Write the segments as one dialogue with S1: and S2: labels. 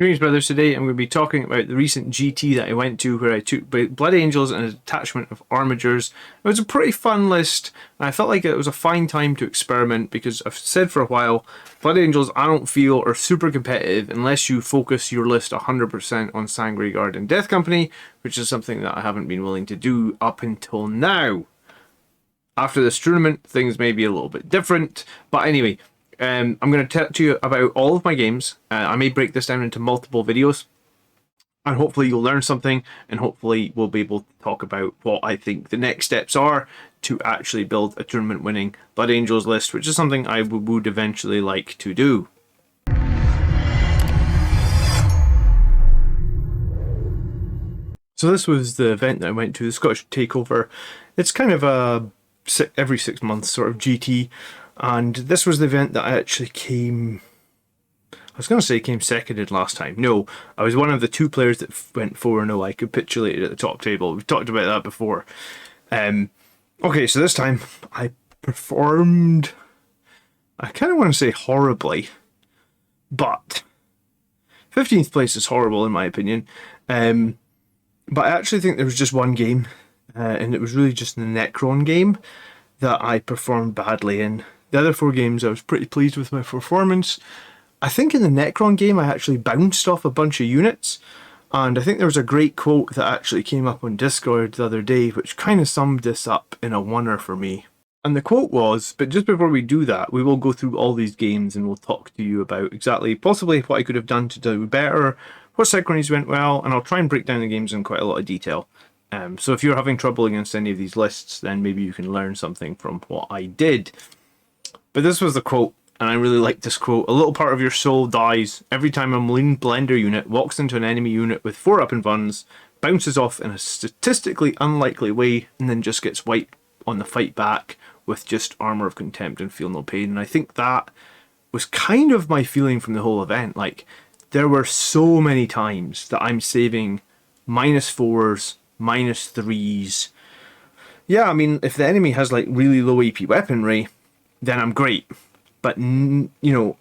S1: Greetings, brothers. Today I'm going to be talking about the recent GT that I went to where I took Blood Angels and a detachment of Armigers. It was a pretty fun list, and I felt like it was a fine time to experiment because I've said for a while, Blood Angels I don't feel are super competitive unless you focus your list 100% on Sangre Guard and Death Company, which is something that I haven't been willing to do up until now. After this tournament, things may be a little bit different, but anyway, I'm going to tell you about all of my games. I may break this down into multiple videos, and hopefully you'll learn something, and hopefully we'll be able to talk about what I think the next steps are to actually build a tournament-winning Blood Angels list, which is something I would eventually like to do. So this was the event that I went to, the Scottish Takeover. It's kind of a every 6 months sort of GT. And this was the event that I actually came... I was going to say came second in last time. No, I was one of the two players that went 4-0. I capitulated at the top table. We've talked about that before. Okay, so this time I performed... I kind of want to say horribly. But 15th place is horrible in my opinion. But I actually think there was just one game. And it was really just the Necron game that I performed badly in. The other 4 games, I was pretty pleased with my performance. I think in the Necron game, I actually bounced off a bunch of units. And I think there was a great quote that actually came up on Discord the other day, which kind of summed this up in a oneer for me. And the quote was, but just before we do that, we will go through all these games and we'll talk to you about exactly, possibly what I could have done to do better, what synchronies went well, and I'll try and break down the games in quite a lot of detail. So if you're having trouble against any of these lists, then maybe you can learn something from what I did. But this was the quote, and I really like this quote. A little part of your soul dies every time a Marine Blender unit walks into an enemy unit with 4 up and runs, bounces off in a statistically unlikely way, and then just gets wiped on the fight back with just Armor of Contempt and Feel No Pain. And I think that was kind of my feeling from the whole event. Like, there were so many times that I'm saving -4s, -3s. Yeah, I mean, if the enemy has like really low AP weaponry, then I'm great. But, you know,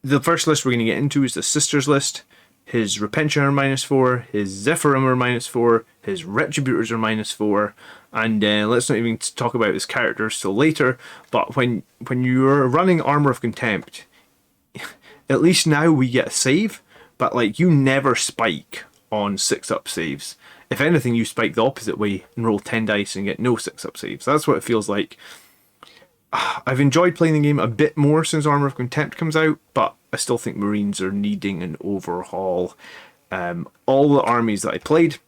S1: the first list we're going to get into is the Sisters list. His Repention are -4, his Zephyrim are -4, his Retributors are -4, and let's not even talk about his characters till later, but when you're running Armor of Contempt, at least now we get a save, but like you never spike on 6-up saves. If anything, you spike the opposite way and roll 10 dice and get no 6-up saves. That's what it feels like. I've enjoyed playing the game a bit more since Armor of Contempt comes out, but I still think Marines are needing an overhaul. All the armies that I played,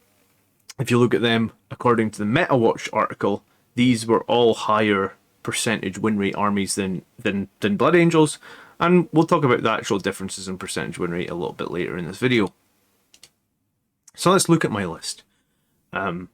S1: if you look at them according to the MetaWatch article, these were all higher percentage win rate armies than Blood Angels, and we'll talk about the actual differences in percentage win rate a little bit later in this video. So let's look at my list. So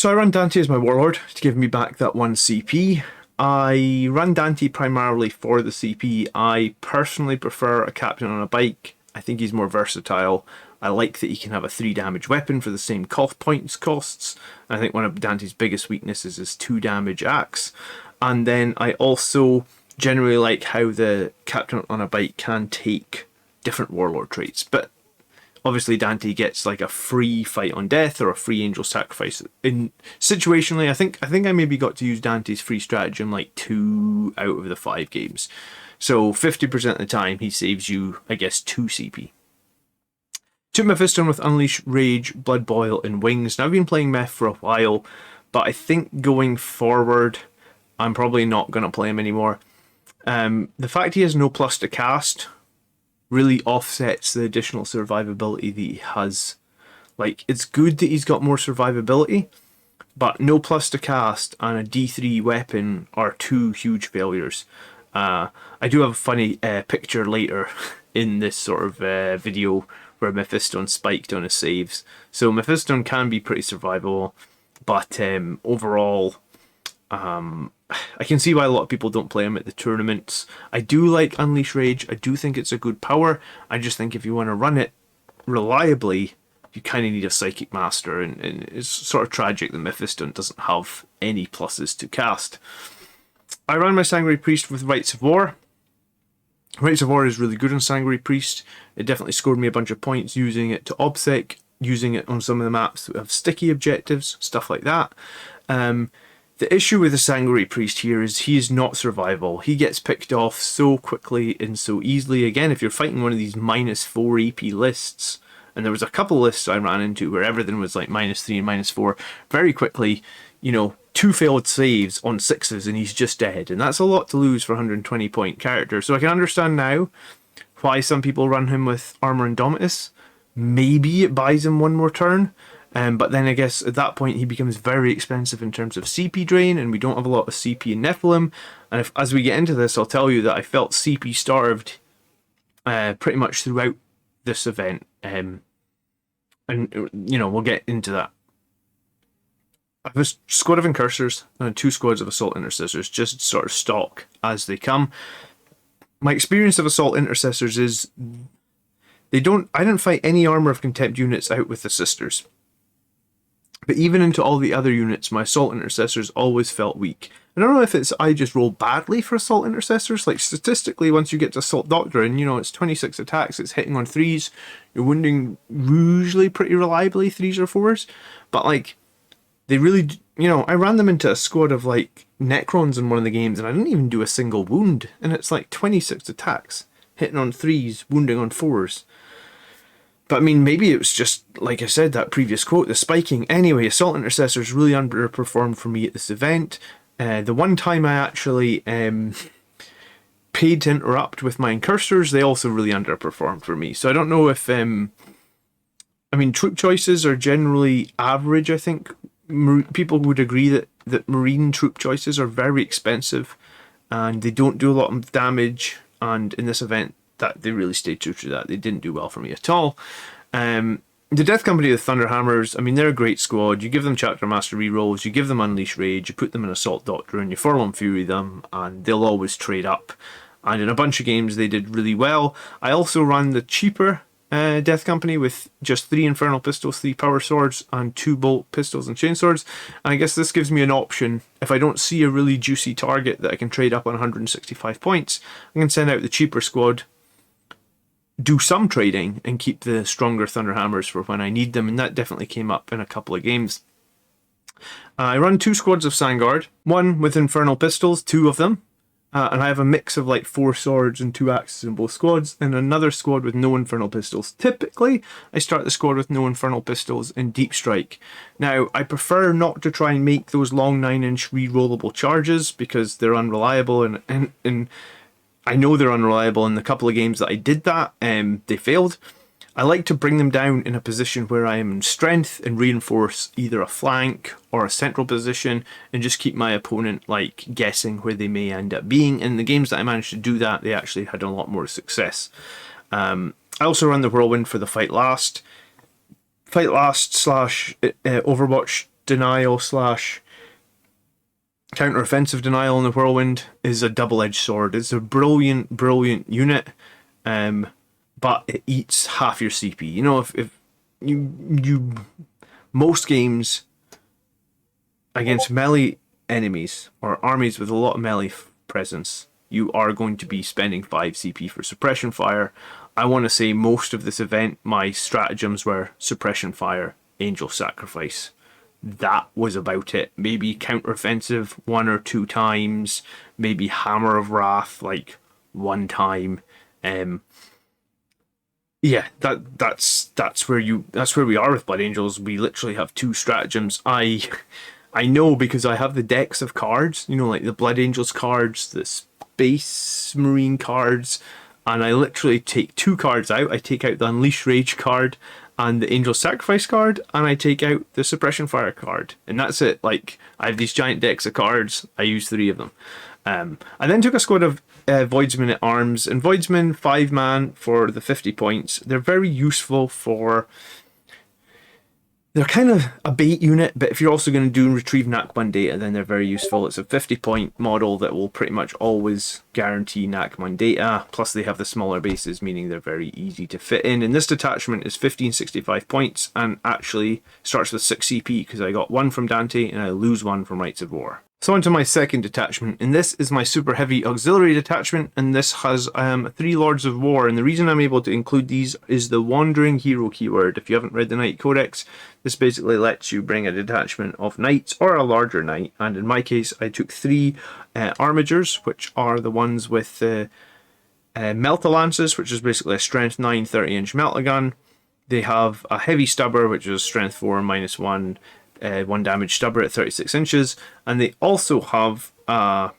S1: I run Dante as my warlord to give me back that 1 CP. I run Dante primarily for the CP. I personally prefer a captain on a bike. I think he's more versatile. I like that he can have a 3 damage weapon for the same points costs. I think one of Dante's biggest weaknesses is 2 damage axe. And then I also generally like how the captain on a bike can take different warlord traits. But obviously Dante gets like a free fight on death or a free angel sacrifice. In situationally, I think I maybe got to use Dante's free stratagem like 2 out of the 5 games. So 50% of the time he saves you, I guess, 2 CP. Took Mephiston with Unleash, Rage, Blood Boil, and Wings. Now I've been playing Meph for a while, but I think going forward I'm probably not going to play him anymore. The fact he has no plus to cast really offsets the additional survivability that he has. Like, it's good that he's got more survivability, but no plus to cast and a D3 weapon are 2 huge failures. I do have a funny picture later in this sort of video where Mephiston spiked on his saves. So Mephiston can be pretty survivable, but overall, I can see why a lot of people don't play him at the tournaments. I do like Unleash Rage. I do think it's a good power. I just think if you want to run it reliably, you kind of need a Psychic Master, and it's sort of tragic that Mephiston doesn't have any pluses to cast. I run my Sanguinary Priest with Rites of War. Rites of War is really good on Sanguinary Priest. It definitely scored me a bunch of points using it to obsec, using it on some of the maps that have sticky objectives, stuff like that. The issue with the Sanguinary Priest here is he is not survivable. He gets picked off so quickly and so easily. Again, if you're fighting one of these -4 AP lists, and there was a couple lists I ran into where everything was like -3 and -4, very quickly, you know, 2 failed saves on 6s and he's just dead. And that's a lot to lose for a 120 point character. So I can understand now why some people run him with Armor Indomitus. Maybe it buys him one more turn. But then I guess at that point he becomes very expensive in terms of CP drain, and we don't have a lot of CP in Nephilim. And if, as we get into this, I'll tell you that I felt CP starved pretty much throughout this event. And, you know, we'll get into that. I have a squad of Incursors and 2 squads of Assault Intercessors, just sort of stock as they come. My experience of Assault Intercessors is I didn't fight any Armor of Contempt units out with the Sisters. But even into all the other units, my Assault Intercessors always felt weak. I don't know if it's I just roll badly for Assault Intercessors. Like, statistically, once you get to Assault Doctrine, you know, it's 26 attacks, it's hitting on 3s, you're wounding usually pretty reliably 3s or 4s. But, like, they really, you know, I ran them into a squad of, like, Necrons in one of the games, and I didn't even do a single wound. And it's, like, 26 attacks, hitting on 3s, wounding on 4s. But I mean, maybe it was just, like I said, that previous quote, the spiking. Anyway, Assault Intercessors really underperformed for me at this event. The one time I actually paid to interrupt with my Incursors, they also really underperformed for me. So I don't know if, I mean, troop choices are generally average, I think. People would agree that Marine troop choices are very expensive and they don't do a lot of damage. And in this event, that they really stayed true to that. They didn't do well for me at all. The Death Company of the Thunderhammers, I mean, they're a great squad. You give them Chapter Master rerolls, you give them Unleash Rage, you put them in Assault Doctrine, you Furlong Fury them, and they'll always trade up. And in a bunch of games, they did really well. I also ran the cheaper Death Company with just 3 Infernal Pistols, 3 Power Swords, and 2 Bolt Pistols and Chainswords. And I guess this gives me an option. If I don't see a really juicy target that I can trade up on 165 points, I can send out the cheaper squad, do some trading, and keep the stronger Thunderhammers for when I need them, and that definitely came up in a couple of games. I run 2 squads of Sangard, one with Infernal Pistols, 2 of them, and I have a mix of like 4 swords and 2 axes in both squads, and another squad with no Infernal Pistols. Typically, I start the squad with no Infernal Pistols in Deep Strike. Now, I prefer not to try and make those long 9-inch re-rollable charges, because they're unreliable, and I know they're unreliable. In the couple of games that I did that, they failed. I like to bring them down in a position where I am in strength and reinforce either a flank or a central position and just keep my opponent like guessing where they may end up being. In the games that I managed to do that, they actually had a lot more success. I also run the Whirlwind for the Fight Last. Fight Last / Overwatch Denial / Counter-offensive denial in the Whirlwind is a double-edged sword. It's a brilliant, brilliant unit, but it eats half your CP. You know, if you most games against melee enemies or armies with a lot of melee presence, you are going to be spending 5 CP for suppression fire. I want to say most of this event, my stratagems were suppression fire, angel sacrifice. That was about it. Maybe counteroffensive 1 or 2 times. Maybe Hammer of Wrath like 1 time. Yeah, that's where we are with Blood Angels. We literally have 2 stratagems. I know because I have the decks of cards. You know, like the Blood Angels cards, the Space Marine cards, and I literally take 2 cards out. I take out the Unleash Rage card and the Angel Sacrifice card, and I take out the Suppression Fire card, and that's it. Like, I have these giant decks of cards, I use 3 of them. I then took a squad of Voidsmen at Arms, and Voidsmen 5-man for the 50 points. They're very useful for... They're kind of a bait unit, but if you're also going to do retrieve Nakman data, then they're very useful. It's a 50-point model that will pretty much always guarantee Nakman data, plus they have the smaller bases, meaning they're very easy to fit in. And this detachment is 1565 points, and actually starts with 6 CP, because I got 1 from Dante, and I lose 1 from Rites of War. So on to my second detachment, and this is my super heavy auxiliary detachment, and this has 3 Lords of War, and the reason I'm able to include these is the Wandering Hero keyword. If you haven't read the Knight Codex, this basically lets you bring a detachment of knights or a larger knight, and in my case I took 3 Armigers, which are the ones with Melta Lances, which is basically a strength 9 30-inch Melta gun. They have a heavy stubber, which is strength 4 -1, 1 damage stubber at 36 inches, and they also have a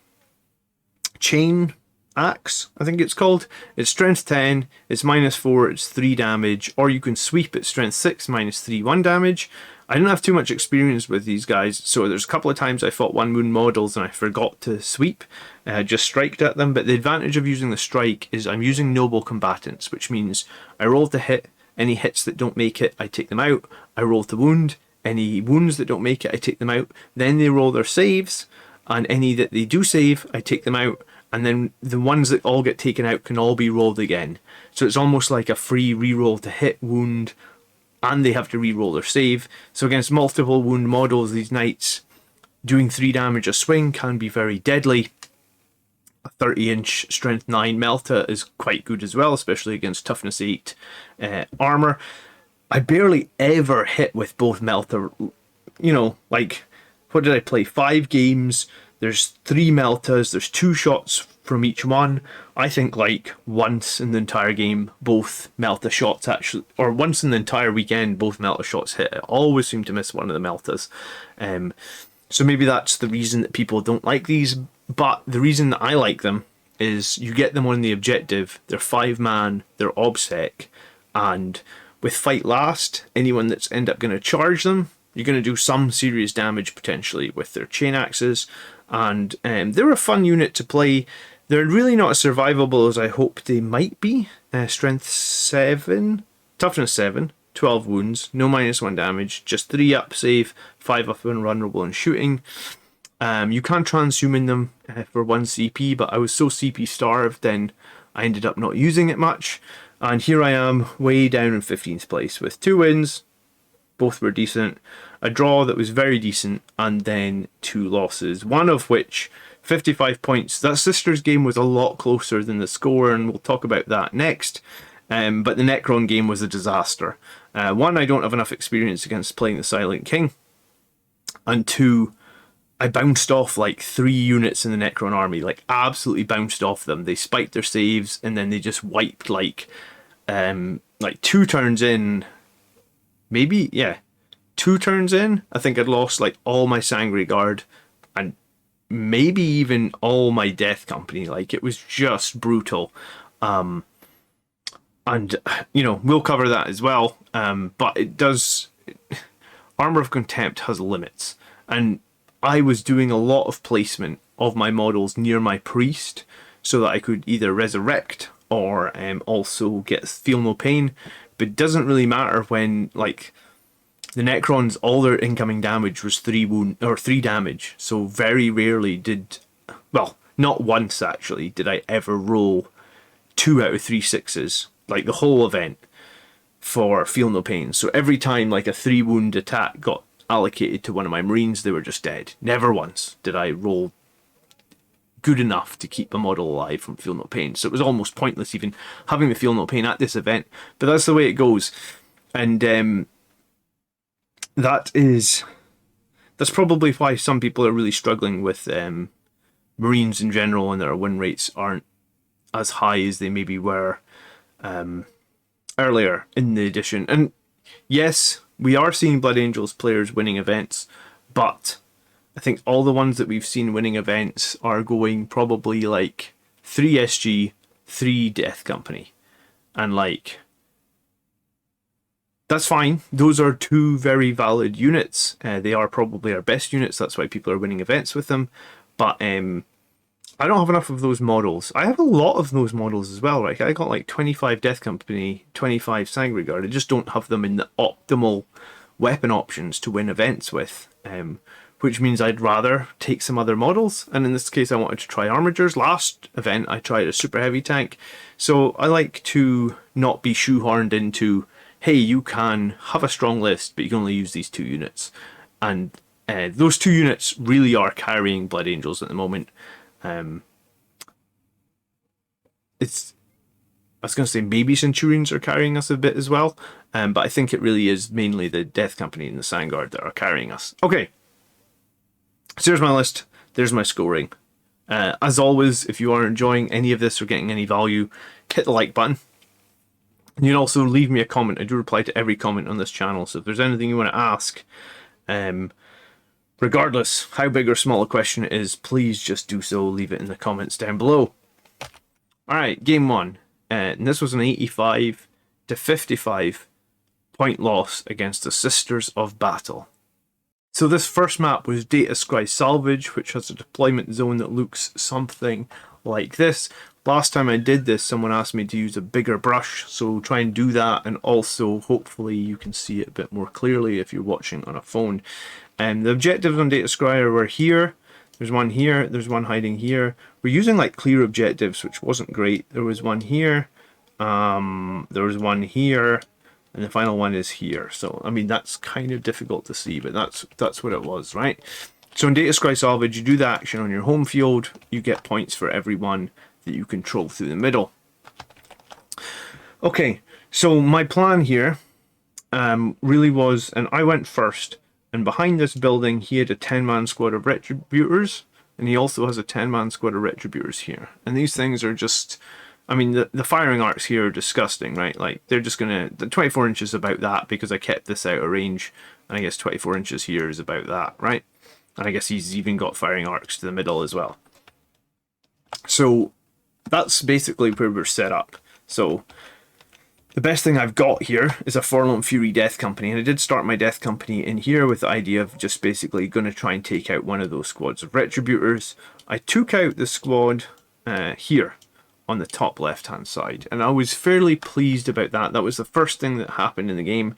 S1: chain axe, I think it's called. It's strength 10, it's -4, it's 3 damage, or you can sweep at strength 6, -3, 1 damage. I didn't have too much experience with these guys, so there's a couple of times I fought 1 wound models and I forgot to sweep, just striked at them. But the advantage of using the strike is I'm using noble combatants, which means I roll to hit. Any hits that don't make it, I take them out. I roll to wound. Any wounds that don't make it, I take them out. Then they roll their saves, and any that they do save, I take them out. And then the ones that all get taken out can all be rolled again. So it's almost like a free reroll to hit, wound, and they have to reroll their save. So against multiple wound models, these knights doing 3 damage a swing can be very deadly. A 30-inch strength 9 Melta is quite good as well, especially against toughness 8 armor. I barely ever hit with both Melta. You know, like, what did I play? 5 games. There's 3 Meltas. There's 2 shots from each one. I think like once in the entire game, both Melta shots actually, or once in the entire weekend, both Melta shots hit. I always seem to miss one of the Meltas. So maybe that's the reason that people don't like these. But the reason that I like them is you get them on the objective. They're 5-man, they're OBSEC, and with Fight Last, anyone that's end up going to charge them, you're going to do some serious damage potentially with their chain axes. And they're a fun unit to play. They're really not as survivable as I hoped they might be. Strength 7, toughness 7, 12 wounds, no -1 damage, just 3 up save, 5 up invulnerable and shooting. You can transhuman them for 1 CP, but I was so CP starved then I ended up not using it much. And here I am, way down in 15th place with 2 wins, both were decent, a draw that was very decent, and then 2 losses, one of which 55 points. That Sisters game was a lot closer than the score, and we'll talk about that next. But the Necron game was a disaster. 1, I don't have enough experience against playing the Silent King, and 2, I bounced off like 3 units in the Necron army, like absolutely bounced off them. They spiked their saves and then they just wiped like 2 turns in, maybe, yeah, 2 turns in, I think I'd lost like all my Sangre Guard and maybe even all my Death Company. Like, it was just brutal. And, you know, we'll cover that as well. But it does, Armor of Contempt has limits. And I was doing a lot of placement of my models near my priest so that I could either resurrect or also get Feel No Pain. But it doesn't really matter when, like, the Necrons, all their incoming damage was 3 wound or 3 damage. So very rarely did, well, not once actually, did I ever roll 2 out of 3 6s, like the whole event, for Feel No Pain. So every time like a 3 wound attack got allocated to one of my Marines, they were just dead. Never once did I roll good enough to keep a model alive from Feel No Pain. So it was almost pointless even having the Feel No Pain at this event. But that's the way it goes. And that's probably why some people are really struggling with Marines in general, and their win rates aren't as high as they maybe were earlier in the edition. And yes, we are seeing Blood Angels players winning events, but I think all the ones that we've seen winning events are going probably like 3 SG, 3 Death Company. And like, that's fine. Those are 2 very valid units. They are probably our best units. That's why people are winning events with them. But I don't have enough of those models. I have a lot of those models as well, right? I got like 25 Death Company, 25 Sangre Guard. I just don't have them in the optimal weapon options to win events with, which means I'd rather take some other models. And in this case, I wanted to try Armigers. Last event, I tried a super heavy tank. So I like to not be shoehorned into, hey, you can have a strong list, but you can only use these 2 units. And Those two units really are carrying Blood Angels at the moment. It's I was going to say maybe Centurions are carrying us a bit as well, but I think it really is mainly the Death Company and the Sandguard that are carrying us. Okay, so there's my list. There's my scoring. As always, if you are enjoying any of this or getting any value, hit the like button. You can also leave me a comment. I do reply to every comment on this channel, so if there's anything you want to ask, regardless how big or small a question it is, please just do so. Leave it in the comments down below. Alright, game one. And this was an 85 to 55 point loss against the Sisters of Battle. So this first map was Data Scry Salvage, which has a deployment zone that looks something like this. Last time I did this, someone asked me to use a bigger brush, so try and do that, and also hopefully you can see it a bit more clearly if you're watching on a phone. The objectives on Data Scry were here. There's one here, there's one hiding here. We're using like clear objectives, which wasn't great. There was one here, there was one here, and the final one is here. So, I mean, that's kind of difficult to see, but that's what it was, right? So in Data Scry Salvage, you do the action on your home field, you get points for every one that you control through the middle. Okay, so my plan here really was, and I went first, and behind this building, he had a 10-man squad of Retributors, and he also has a 10-man squad of Retributors here. And these things are just, I mean, the firing arcs here are disgusting, right? Like, they're just gonna, the 24 inches about that, because I kept this out of range, and I guess 24 inches here is about that, right? And I guess he's even got firing arcs to the middle as well. So, that's basically where we're set up. So, the best thing I've got here is a Forlorn Fury Death Company, and I did start my Death Company in here with the idea of just basically going to try and take out one of those squads of Retributors. I took out the squad here on the top left hand side, and I was fairly pleased about that. That was the first thing that happened in the game.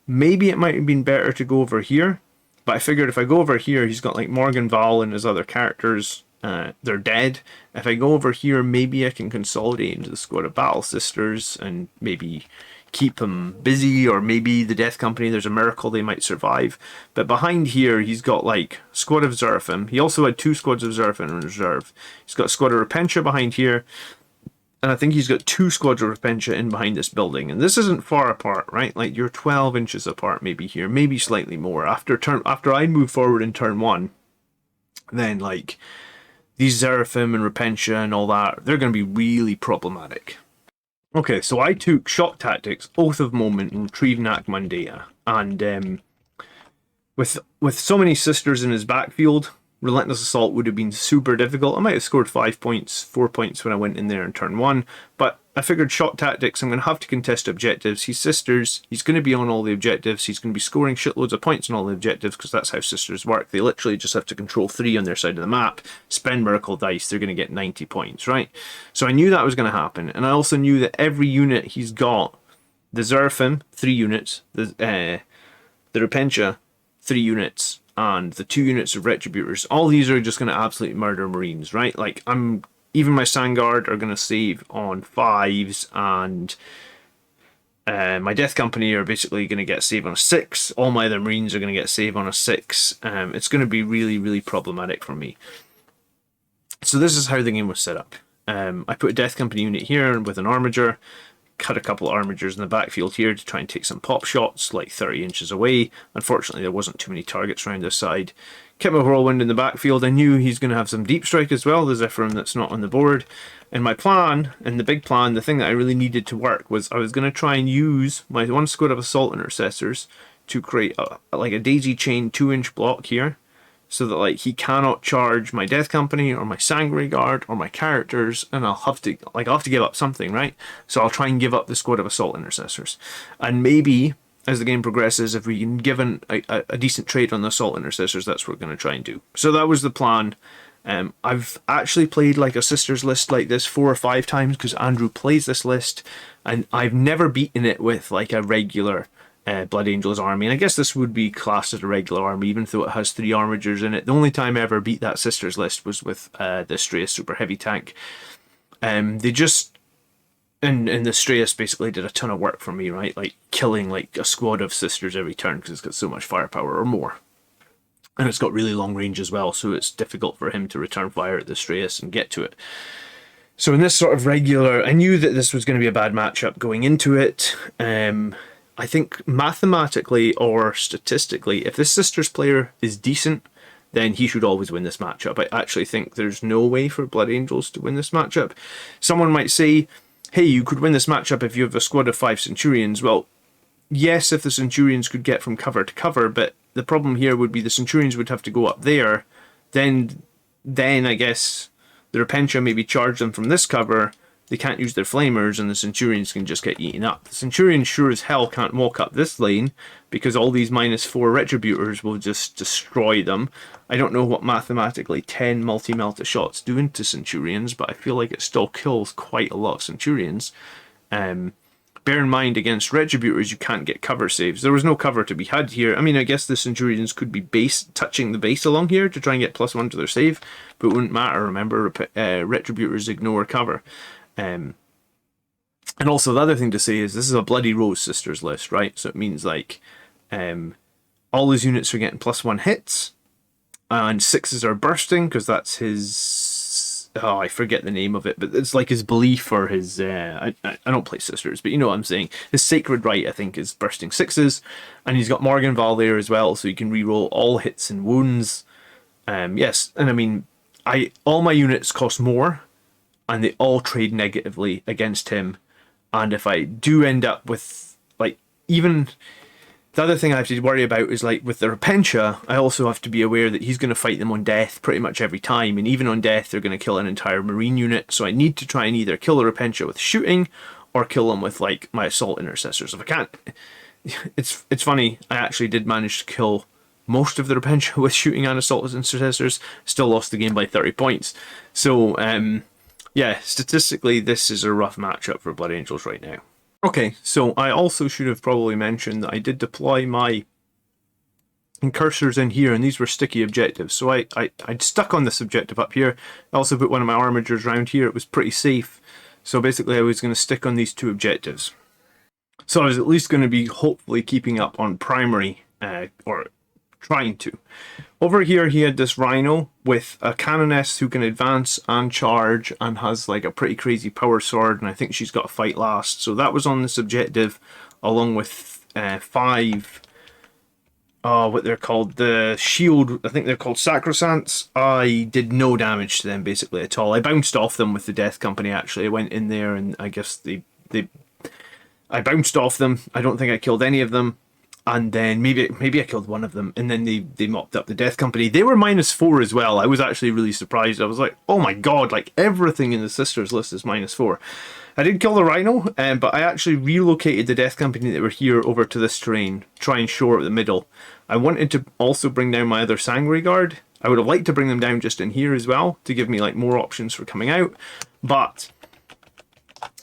S1: Maybe it might have been better to go over here, but I figured if I go over here, he's got like Morgan Val and his other characters. They're dead. If I go over here, maybe I can consolidate into the squad of Battle Sisters and maybe keep them busy, or maybe the Death Company, there's a miracle they might survive. But behind here, he's got like squad of Zerfim. He also had two squads of Zerfim in reserve. He's got a squad of Repentia behind here, and I think he's got two squads of Repentia in behind this building. And this isn't far apart, right? Like, you're 12 inches apart maybe here, maybe slightly more. After I move forward in turn one, then like these Zerafim and Repentia and all that, they're going to be really problematic. Okay, so I took Shock Tactics, Oath of Moment, and Retrieve Nakman Data. And with so many Sisters in his backfield, Relentless Assault would have been super difficult. I might have scored 5 points, 4 points when I went in there in turn one, but I figured Shock Tactics, I'm going to have to contest objectives. He's Sisters, he's going to be on all the objectives, he's going to be scoring shitloads of points on all the objectives, because that's how Sisters work. They literally just have to control 3 on their side of the map, spend Miracle Dice, they're going to get 90 points, right? So I knew that was going to happen, and I also knew that every unit he's got, the Zerfim, 3 units, the Repentia, 3 units, and the 2 units of Retributors, all these are just going to absolutely murder Marines, right? Like, even my Sandguard are going to save on 5s, and my Death Company are basically going to get save on a 6. All my other Marines are going to get save on a 6. It's going to be really, really problematic for me. So this is how the game was set up. I put a Death Company unit here with an Armiger, cut a couple of Armigers in the backfield here to try and take some pop shots, like 30 inches away. Unfortunately, there wasn't too many targets around this side. Kept my Whirlwind in the backfield. I knew he's going to have some Deep Strike as well, the Zephyrim that's not on the board. And my plan, and the big plan, the thing that I really needed to work, was I was going to try and use my one squad of Assault Intercessors to create like a daisy chain 2-inch block here, so that like he cannot charge my Death Company or my Sanguinary Guard or my characters, and I'll have to give up something, right? So I'll try and give up the squad of Assault Intercessors, and maybe as the game progresses, if we can give a decent trade on the Assault Intercessors, that's what we're going to try and do. So that was the plan. I've actually played like a Sisters list like this 4 or 5 times, because Andrew plays this list, and I've never beaten it with like a regular Blood Angels army. And I guess this would be classed as a regular army, even though it has 3 Armigers in it. The only time I ever beat that Sisters list was with the Straeus Super Heavy Tank. They just... And the Straeus basically did a ton of work for me, right? Like killing like a squad of Sisters every turn, because it's got so much firepower or more. And it's got really long range as well, so it's difficult for him to return fire at the Strayus and get to it. So in this sort of regular, I knew that this was going to be a bad matchup going into it. I think mathematically or statistically, if this Sisters player is decent, then he should always win this matchup. I actually think there's no way for Blood Angels to win this matchup. Someone might say, hey, you could win this matchup if you have a squad of 5 Centurions. Well, yes, if the Centurions could get from cover to cover, but the problem here would be the Centurions would have to go up there. Then I guess the Repentia maybe charge them from this cover. They can't use their flamers, and the Centurions can just get eaten up. The Centurions sure as hell can't walk up this lane, because all these -4 Retributors will just destroy them. I don't know what mathematically 10 multi-melta shots do into Centurions, but I feel like it still kills quite a lot of Centurions. Bear in mind, against Retributors, you can't get cover saves. There was no cover to be had here. I mean, I guess the Centurions could be touching the base along here to try and get +1 to their save, but it wouldn't matter. Remember, Retributors ignore cover. And also, the other thing to say is this is a Bloody Rose Sisters list, right? So it means, like, all his units are getting +1 hits, and 6s are bursting, because that's his... Oh, I forget the name of it, but it's like his belief or his... I don't play Sisters, but you know what I'm saying. His Sacred Right, I think, is bursting 6s, and he's got Morgenval there as well, so you can reroll all hits and wounds. Yes, and I mean, all my units cost more, and they all trade negatively against him. And if I do end up with, like, even... The other thing I have to worry about is, like, with the Repentia, I also have to be aware that he's going to fight them on death pretty much every time. And even on death, they're going to kill an entire Marine unit. So I need to try and either kill the Repentia with shooting, or kill them with, like, my Assault Intercessors. If I can't... It's funny, I actually did manage to kill most of the Repentia with shooting and Assault Intercessors. Still lost the game by 30 points. So, yeah, statistically, this is a rough matchup for Blood Angels right now. Okay, so I also should have probably mentioned that I did deploy my incursors in here, and these were sticky objectives. So I'd stuck on this objective up here. I also put one of my Armigers around here. It was pretty safe. So basically I was going to stick on these 2 objectives. So I was at least going to be hopefully keeping up on primary, or trying to. Over here he had this Rhino with a Canoness who can advance and charge and has like a pretty crazy power sword, and I think she's got a fight last. So that was on this objective, along with 5, what they're called, the shield, I think they're called Sacrosancts. I did no damage to them basically at all. I bounced off them with the Death Company actually. I went in there and I guess I bounced off them. I don't think I killed any of them. And then maybe I killed one of them, and then they mopped up the Death Company. They were -4 as well. I was actually really surprised. I was like, oh my god, like everything in the Sisters list is -4. I did kill the Rhino, but I actually relocated the Death Company that were here over to this terrain, try and shore up the middle. I wanted to also bring down my other Sangre Guard. I would have liked to bring them down just in here as well, to give me like more options for coming out, but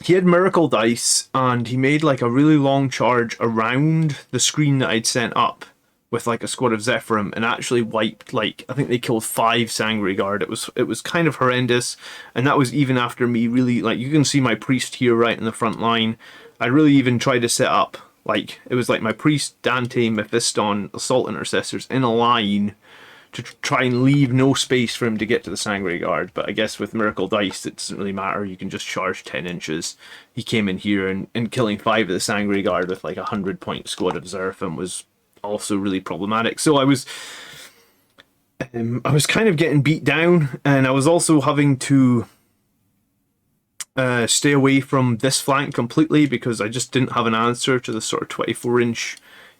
S1: he had Miracle Dice, and he made like a really long charge around the screen that I'd sent up with like a squad of Zephyrim, and actually wiped, like, I think they killed 5 Sangre Guard. It was kind of horrendous, and that was even after me really, like, you can see my Priest here right in the front line. I really even tried to set up, like, it was like my Priest, Dante, Mephiston, Assault Intercessors in a line to try and leave no space for him to get to the Sangre Guard. But I guess with Miracle Dice, it doesn't really matter. You can just charge 10 inches. He came in here, and killing 5 of the Sangre Guard with like a 100-point squad of Zerafim was also really problematic. So I was kind of getting beat down, and I was also having to stay away from this flank completely because I just didn't have an answer to the sort of 24-inch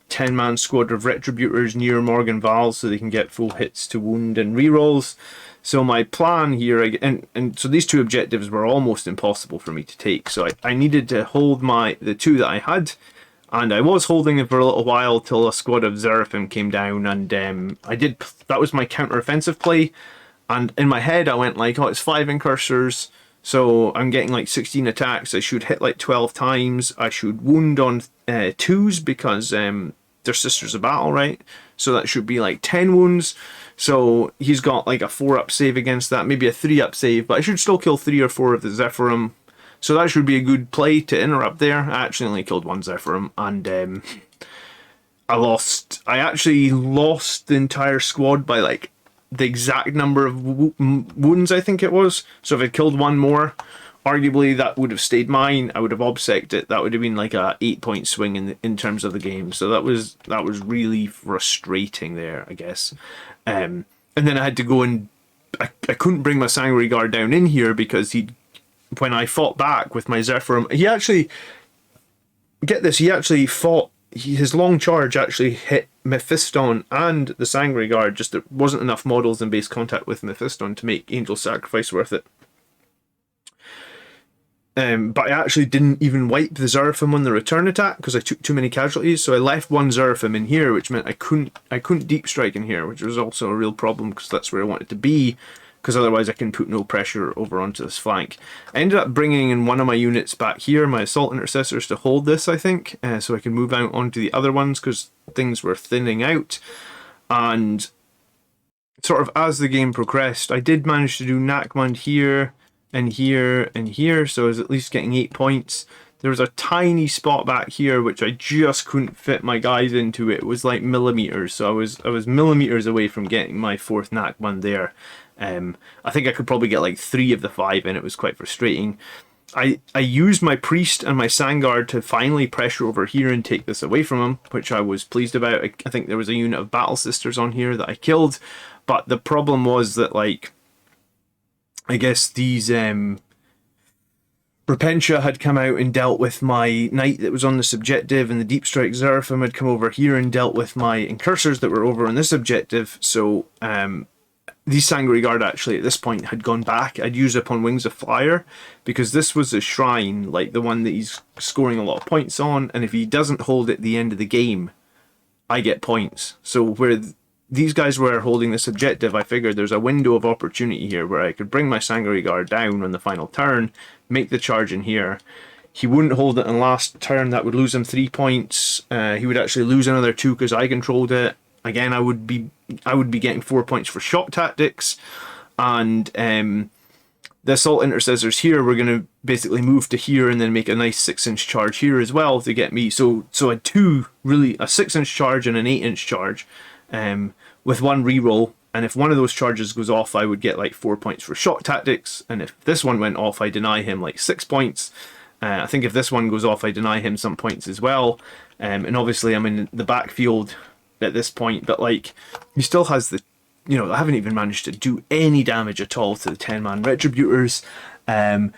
S1: 10-man squad of Retributors near Morgenval, so they can get full hits to wound and rerolls. So my plan here, and so these 2 objectives were almost impossible for me to take. So I needed to hold the 2 that I had, and I was holding them for a little while till a squad of Zerafim came down, and that was my counter-offensive play. And in my head I went like, oh, it's 5 incursors, so I'm getting like 16 attacks. I should hit like 12 times. I should wound on 2s because they're Sisters of Battle, right? So that should be like 10 wounds. So he's got like a 4-up save against that, maybe a 3-up save, but I should still kill 3 or 4 of the Zephyrim. So that should be a good play to interrupt there. I actually only killed 1 Zephyrim, and I actually lost the entire squad by like the exact number of wounds, I think it was. So if I killed one more, arguably that would have stayed mine. I would have obsec'd it. That would have been like a 8-point swing in terms of the game. So that was really frustrating there, I guess. And then I had to go and I couldn't bring my Sanguinary Guard down in here because when I fought back with my Zephyrum, he actually, get this, he actually fought, his long charge actually hit Mephiston and the Sanguinary Guard, just there wasn't enough models in base contact with Mephiston to make Angel Sacrifice worth it. But I actually didn't even wipe the Zeraphim on the return attack because I took too many casualties, so I left one Zeraphim in here, which meant I couldn't deep strike in here, which was also a real problem because that's where I wanted to be, because otherwise I can put no pressure over onto this flank. I ended up bringing in one of my units back here, my Assault Intercessors, to hold this, I think, so I can move out onto the other ones because things were thinning out. And sort of as the game progressed, I did manage to do Nakmund here, and here, and here, so I was at least getting 8 points. There was a tiny spot back here which I just couldn't fit my guys into. It was like millimeters, so I was millimeters away from getting my 4th Nakmund there. I think I could probably get like 3 of the 5 and it was quite frustrating. I used my Priest and my Sangard to finally pressure over here and take this away from him, which I was pleased about. I think there was a unit of Battle Sisters on here that I killed, but the problem was that, like, I guess these Repentia had come out and dealt with my Knight that was on the subjective, and the Deep Strike Zeraphim had come over here and dealt with my Incursors that were over on this objective. So these Sanguinary Guard actually at this point had gone back. I'd used up on Wings of Fire because this was a shrine, like the one that he's scoring a lot of points on, and if he doesn't hold at the end of the game, I get points. So where these guys were holding this objective, I figured there's a window of opportunity here where I could bring my Sanguinary Guard down on the final turn, make the charge in here. He wouldn't hold it on last turn, that would lose him 3 points. He would actually lose another 2 because I controlled it. Again, I would be getting 4 points for shock tactics, and the Assault Intercessors here were going to basically move to here and then make a nice 6-inch charge here as well to get me. So I had two, really, a 6-inch charge and an 8-inch charge. With one reroll, and if one of those charges goes off, I would get like 4 points for shock tactics, and if this one went off, I deny him like 6 points. I think if this one goes off, I deny him some points as well. And obviously I'm in the backfield at this point, but like, he still has the, you know, I haven't even managed to do any damage at all to the 10-man Retributors. I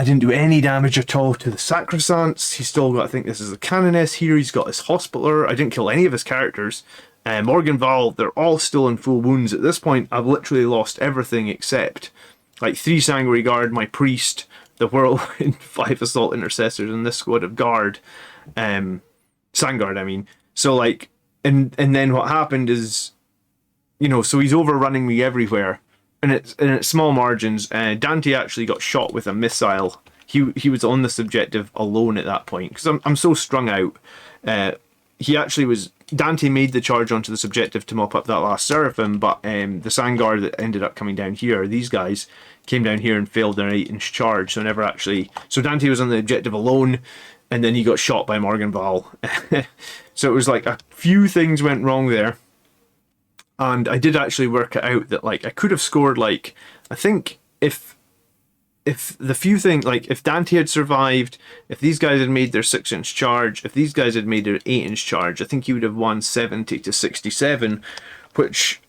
S1: didn't do any damage at all to the Sacrosants. He's still got, I think this is a Canoness here, he's got his Hospitaller. I didn't kill any of his characters. Morganval, they're all still in full wounds at this point. I've literally lost everything except like 3 Sanguinary Guard, my Priest, the Whirlwind, 5 Assault Intercessors, and this squad of Guard. Sangard, I mean. So like, and then what happened is, you know, so he's overrunning me everywhere, and it's small margins. Dante actually got shot with a missile. He was on the subjective alone at that point because I'm so strung out. He actually was. Dante made the charge onto the subjective to mop up that last Seraphim, but the Sangard that ended up coming down here, these guys came down here and failed their 8-inch charge, so never actually. So Dante was on the objective alone, and then he got shot by Morganval. So it was like a few things went wrong there, and I did actually work it out that like I could have scored like, I think if the few things, like if Dante had survived, if these guys had made their 6-inch charge, if these guys had made their 8-inch charge, I think he would have won 70-67, which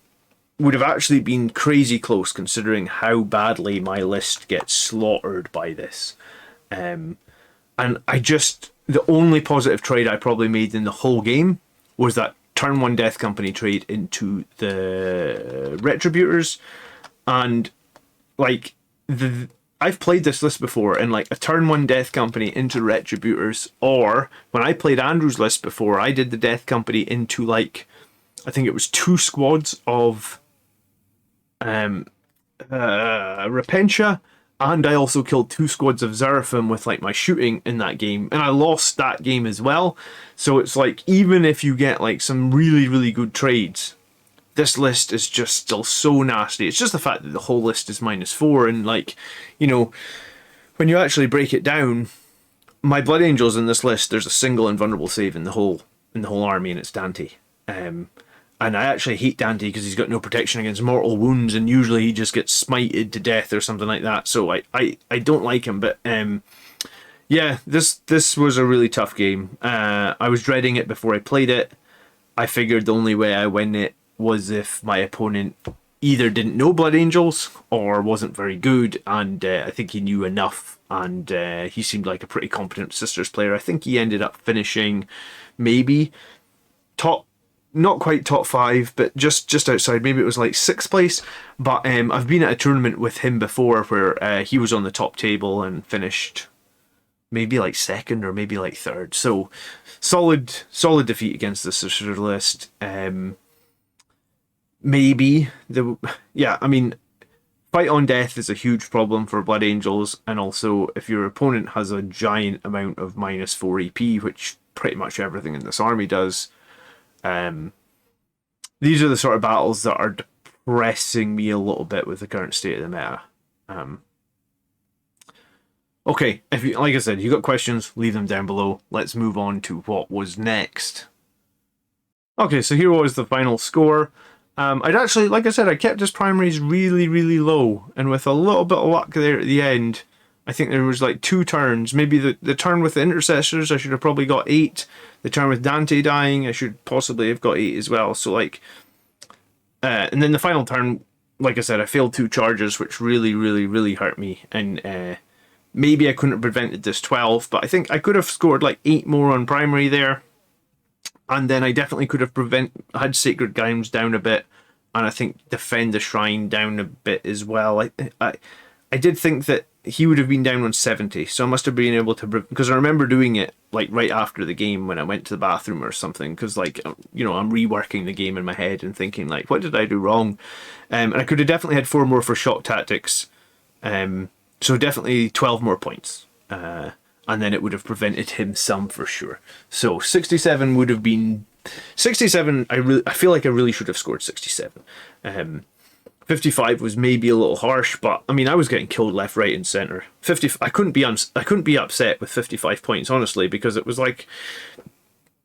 S1: would have actually been crazy close considering how badly my list gets slaughtered by this. And I just, the only positive trade I probably made in the whole game was that turn 1 Death Company trade into the Retributors, and like I've played this list before, and like a turn 1 Death Company into Retributors, or when I played Andrew's list before, I did the Death Company into like, I think it was 2 squads of Repentia, and I also killed 2 squads of Zeraphim with like my shooting in that game, and I lost that game as well. So it's like, even if you get like some really, really good trades, this list is just still so nasty. It's just the fact that the whole list is -4, and like, you know, when you actually break it down, my Blood Angels in this list, there's a single invulnerable save in the whole in the whole army, and it's Dante. And I actually hate Dante because he's got no protection against mortal wounds, and usually he just gets smited to death or something like that. So I don't like him. But yeah, this was a really tough game. I was dreading it before I played it. I figured the only way I win it was if my opponent either didn't know Blood Angels or wasn't very good, and I think he knew enough, and he seemed like a pretty competent Sisters player. I think he ended up finishing maybe top, not quite top 5, but just outside. Maybe it was like 6th place. But I've been at a tournament with him before where he was on the top table and finished maybe like 2nd or maybe like 3rd. So solid defeat against the Sister list. Maybe I mean, fight on death is a huge problem for Blood Angels, and also if your opponent has a giant amount of -4 EP, which pretty much everything in this army does. These are the sort of battles that are depressing me a little bit with the current state of the meta. Okay, if you, like I said, you got questions, leave them down below. Let's move on to what was next. Okay, so here was the final score. I'd actually, like I said, I kept his primaries really, really low, and with a little bit of luck there at the end, I think there was like 2 turns. Maybe the turn with the intercessors, I should have probably got 8. The turn with Dante dying, I should possibly have got 8 as well. So like, and then the final turn, like I said, I failed 2 charges, which really, really, really hurt me. And maybe I couldn't have prevented this 12, but I think I could have scored like 8 more on primary there. And then I definitely could have had Sacred Gowns down a bit, and I think defend the Shrine down a bit as well. I did think that he would have been down on 70, so I must have been able to, because I remember doing it like right after the game when I went to the bathroom or something, because like, you know, I'm reworking the game in my head and thinking like, what did I do wrong? And I could have definitely had 4 more for shock tactics, so definitely 12 more points. And then it would have prevented him some for sure. So 67 would have been 67. I feel like I really should have scored 67. 55 was maybe a little harsh, but I mean, I was getting killed left, right, and center. 50. I couldn't be upset with 55 points, honestly, because it was like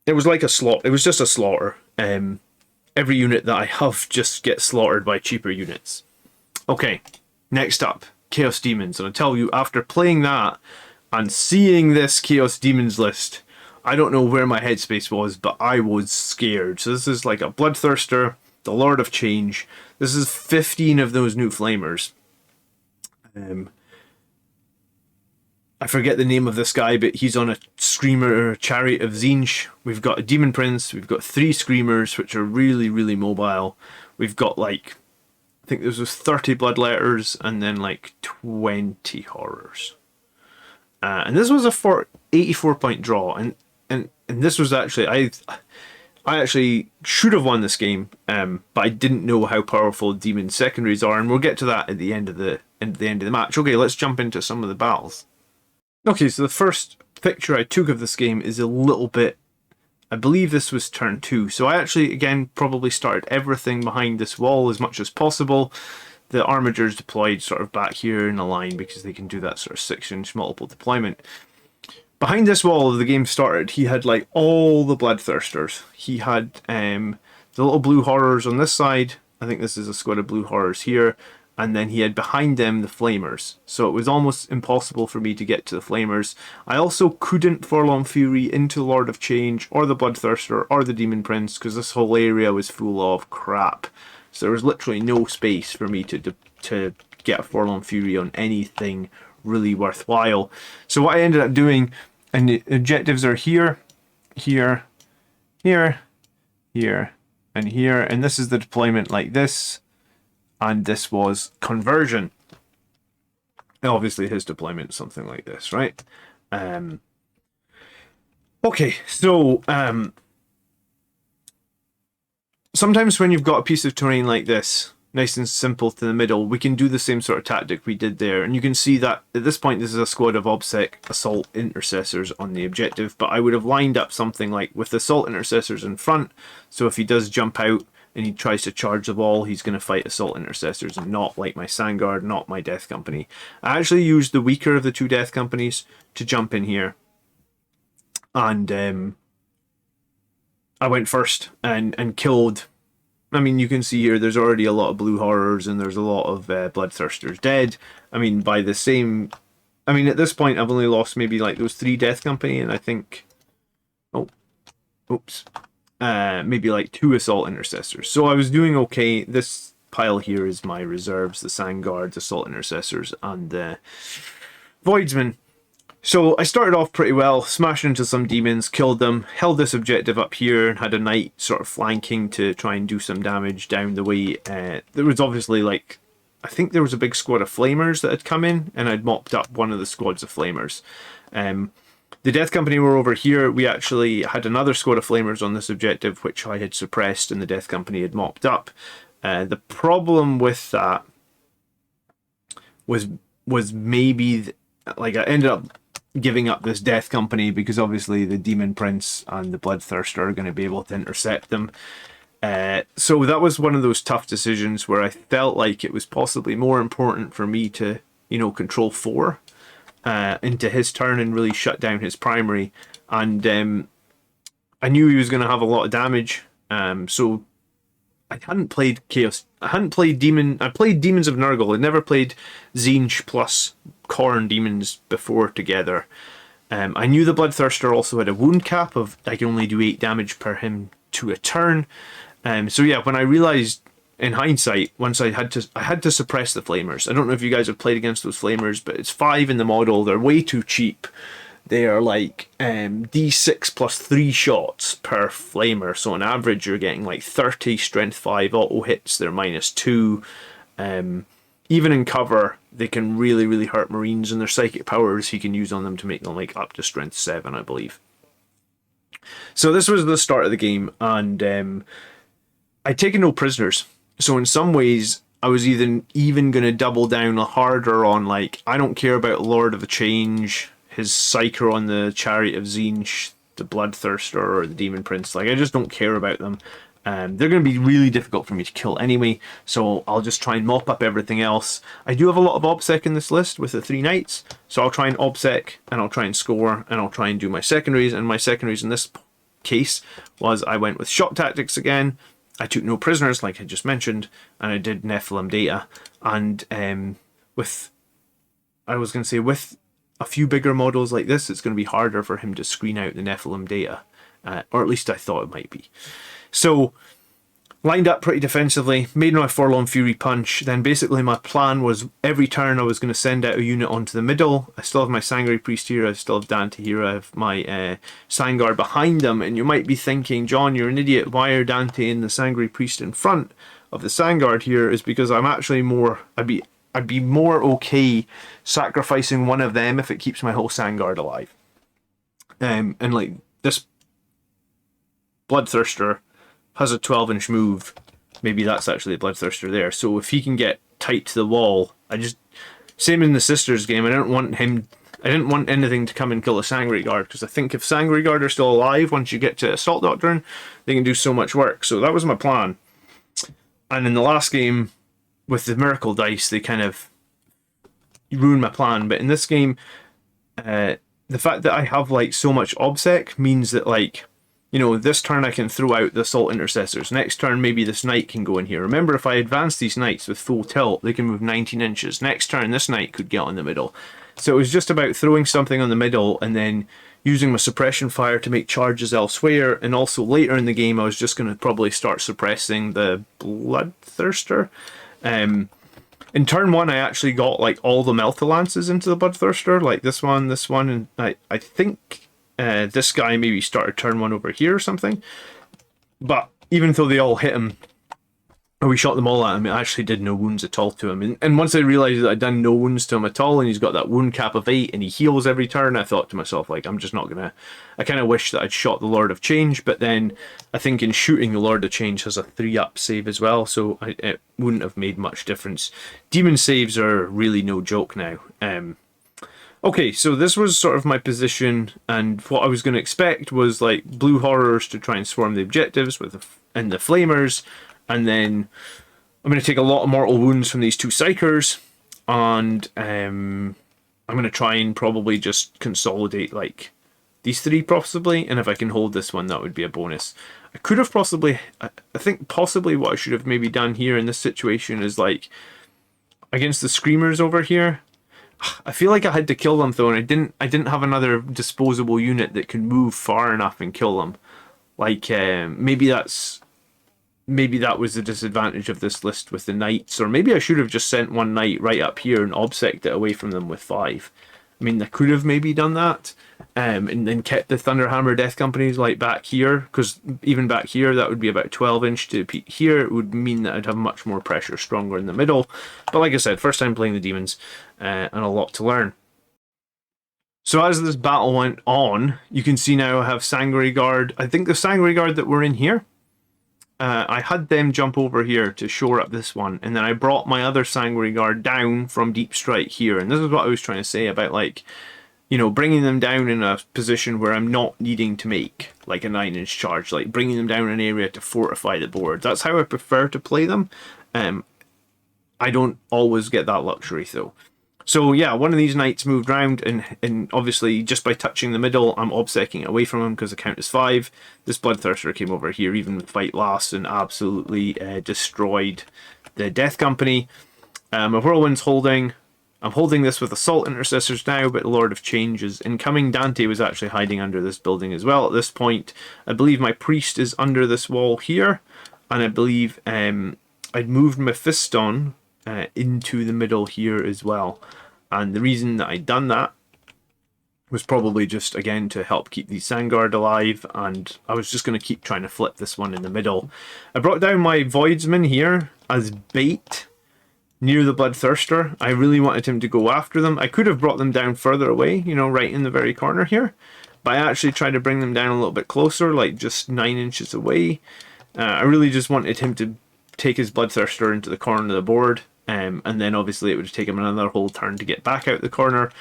S1: a slaughter. It was just a slaughter. Every unit that I have just gets slaughtered by cheaper units. Okay, next up, Chaos Demons, and I tell you, after playing that and seeing this Chaos Demons list, I don't know where my headspace was, but I was scared. So this is like a Bloodthirster, the Lord of Change. This is 15 of those new Flamers. I forget the name of this guy, but he's on a Screamer Chariot of Tzeentch. We've got a Demon Prince. We've got 3 Screamers, which are really, really mobile. We've got like, I think there was 30 Bloodletters and then like 20 Horrors. And this was a 84 point draw, and this was actually, I actually should have won this game, but I didn't know how powerful demon secondaries are, and we'll get to that at the end of the match. Okay, let's jump into some of the battles. Okay, so the first picture I took of this game is a little bit, I believe this was turn 2. So I actually, again, probably started everything behind this wall as much as possible. The Armigers deployed sort of back here in a line because they can do that sort of 6-inch multiple deployment. Behind this wall, the game started, he had like all the Bloodthirsters. He had the little blue horrors on this side. I think this is a squad of blue horrors here. And then he had behind them the Flamers. So it was almost impossible for me to get to the Flamers. I also couldn't Forlorn Fury into Lord of Change or the Bloodthirster or the Demon Prince because this whole area was full of crap. So there was literally no space for me to get a Forlorn Fury on anything really worthwhile. So what I ended up doing, and the objectives are here, here, here, here, and here. And this is the deployment like this. And this was conversion. And obviously his deployment is something like this, right? Okay, so sometimes when you've got a piece of terrain like this, nice and simple to the middle, we can do the same sort of tactic we did there. And you can see that at this point this is a squad of OBSEC assault intercessors on the objective, but I would have lined up something like with assault intercessors in front, so if he does jump out and he tries to charge the wall, he's going to fight assault intercessors and not like my Sandguard, not my Death Company. I actually used the weaker of the 2 Death Companies to jump in here. And I went first and killed. I mean, you can see here there's already a lot of blue horrors and there's a lot of bloodthirsters dead. I mean, by the same, I mean, at this point I've only lost maybe like those 3 Death Company, and I think, oh, oops, maybe like 2 Assault Intercessors. So I was doing okay. This pile here is my reserves: the Sandguards, Assault Intercessors, and the Voidsmen. So I started off pretty well, smashed into some demons, killed them, held this objective up here, and had a knight sort of flanking to try and do some damage down the way. There was obviously like, I think there was a big squad of flamers that had come in, and I'd mopped up one of the squads of flamers. The Death Company were over here. We actually had another squad of flamers on this objective, which I had suppressed, and the Death Company had mopped up. The problem with that was maybe like I ended up giving up this Death Company because obviously the Demon Prince and the Bloodthirster are going to be able to intercept them. So that was one of those tough decisions where I felt like it was possibly more important for me to, you know, control 4 into his turn and really shut down his primary. And I knew he was going to have a lot of damage. So I hadn't played Chaos. I hadn't played Demon. I played Demons of Nurgle. I never played Tzeentch plus Khorne Demons before together. I knew the Bloodthirster also had a wound cap of I can only do 8 damage per him to a turn. So yeah, when I realised in hindsight, once I had to suppress the Flamers. I don't know if you guys have played against those Flamers, but it's 5 in the model. They're way too cheap. They are like D6 plus 3 shots per Flamer. So on average, you're getting like 30 strength 5 auto hits. They're -2. Even in cover, they can really, really hurt Marines, and their psychic powers he can use on them to make them like up to strength 7, I believe. So this was the start of the game, and I'd taken no prisoners. So in some ways, I was even going to double down harder on like, I don't care about Lord of the Change, his Psyker on the Chariot of Tzeentch, the Bloodthirster, or the Demon Prince. Like, I just don't care about them. They're going to be really difficult for me to kill anyway, so I'll just try and mop up everything else. I do have a lot of OBSEC in this list with the 3 knights, so I'll try and OBSEC, and I'll try and score, and I'll try and do my secondaries, and my secondaries in this case was I went with shock tactics again. I took no prisoners, like I just mentioned, and I did Nephilim data, and with a few bigger models like this, it's going to be harder for him to screen out the Nephilim data, or at least I thought it might be. So, lined up pretty defensively, made my Forlorn Fury punch, then basically my plan was every turn I was going to send out a unit onto the middle. I still have my Sangreal Priest here, I still have Dante here, I have my Sangard behind them, and you might be thinking, John, you're an idiot, why are Dante and the Sangreal Priest in front of the Sangard here? Is because I'm actually I'd be more okay sacrificing one of them if it keeps my whole Sangard alive. And like, this Bloodthirster has a 12-inch move. Maybe that's actually a Bloodthirster there. So if he can get tight to the wall, same in the Sisters game, I didn't want anything to come and kill a Sangreal Guard, because I think if Sangreal Guard are still alive, once you get to Assault Doctrine, they can do so much work. So that was my plan. And in the last game, with the Miracle Dice, they kind of ruined my plan. But in this game, the fact that I have like so much OBSEC means that, like, you know, this turn I can throw out the Assault Intercessors. Next turn, maybe this Knight can go in here. Remember, if I advance these Knights with full tilt, they can move 19 inches. Next turn, this Knight could get on the middle. So it was just about throwing something on the middle and then using my suppression fire to make charges elsewhere. And also later in the game, I was just going to probably start suppressing the Bloodthirster. In turn 1, I actually got like all the Melta-Lances into the Bloodthirster, like this one, and I think this guy maybe started turn 1 over here or something. But even though they all hit him, or we shot them all at him, it actually did no wounds at all to him. And once I realised that I'd done no wounds to him at all, and he's got that wound cap of 8, and he heals every turn, I thought to myself, like, I'm just not gonna... I kind of wish that I'd shot the Lord of Change, but then I think in shooting, the Lord of Change has a 3-up save as well, so it wouldn't have made much difference. Demon saves are really no joke now. Okay, so this was sort of my position, and what I was going to expect was like blue horrors to try and swarm the objectives and the flamers, and then I'm going to take a lot of mortal wounds from these 2 psychers, and I'm going to try and probably just consolidate like these 3 possibly, and if I can hold this one, that would be a bonus. I could have possibly, I think possibly what I should have maybe done here in this situation is like against the screamers over here. I feel like I had to kill them though, and I didn't have another disposable unit that could move far enough and kill them. Like maybe that was the disadvantage of this list with the knights, or maybe I should have just sent one knight right up here and obsec'd it away from them with 5. I mean, I could have maybe done that, and then kept the Thunderhammer Death Companies like back here, because even back here that would be about 12 inch to here. It would mean that I'd have much more pressure, stronger in the middle. But like I said, first time playing the Demons, and a lot to learn. So as this battle went on, you can see now I have Sangre Guard. I think the Sangre Guard that were in here, I had them jump over here to shore up this one, and then I brought my other Sangre Guard down from Deep Strike here. And this is what I was trying to say about, like, you know, bringing them down in a position where I'm not needing to make like a 9-inch charge, like bringing them down an area to fortify the board. That's how I prefer to play them. I don't always get that luxury though. So yeah, one of these knights moved round, and obviously just by touching the middle, I'm obsecking it away from him because the count is 5. This Bloodthirster came over here, even with fight last, and absolutely destroyed the Death Company. A Whirlwind's holding. I'm holding this with Assault Intercessors now, but the Lord of Change is incoming. Dante was actually hiding under this building as well at this point. I believe my Priest is under this wall here, and I believe I'd moved Mephiston into the middle here as well. And the reason that I'd done that was probably just, again, to help keep the Sangard alive, and I was just going to keep trying to flip this one in the middle. I brought down my Voidsman here as bait near the Bloodthirster. I really wanted him to go after them. I could have brought them down further away, you know, right in the very corner here, but I actually tried to bring them down a little bit closer, like just 9 inches away. I really just wanted him to take his Bloodthirster into the corner of the board, and then obviously it would take him another whole turn to get back out the corner.